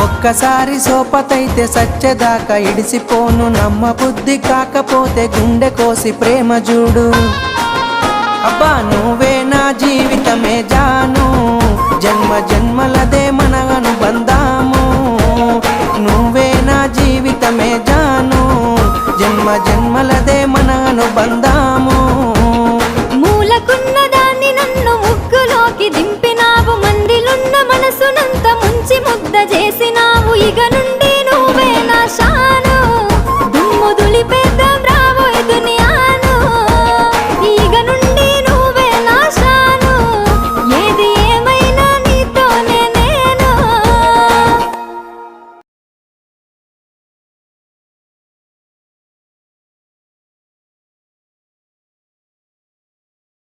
ఒక్కసారి సోపతైతే సచ్చేదాకా ఇడిసిపోను, నమ్మ బుద్ధి కాకపోతే గుండె కోసి ప్రేమ చూడు. అబ్బా నువ్వే నా జీవితమే జాను, జన్మ జన్మలదే మన అనుబంధాము. నువ్వే నా జీవితమే జాను, జన్మ జన్మలదే మన అనుబంధాము. మూలకున్న దాన్ని నన్ను ముగ్గులోకి దింపినావు, మందిలున్న మనసునంత ముంచి ముద్ద చేసినావు. ఇక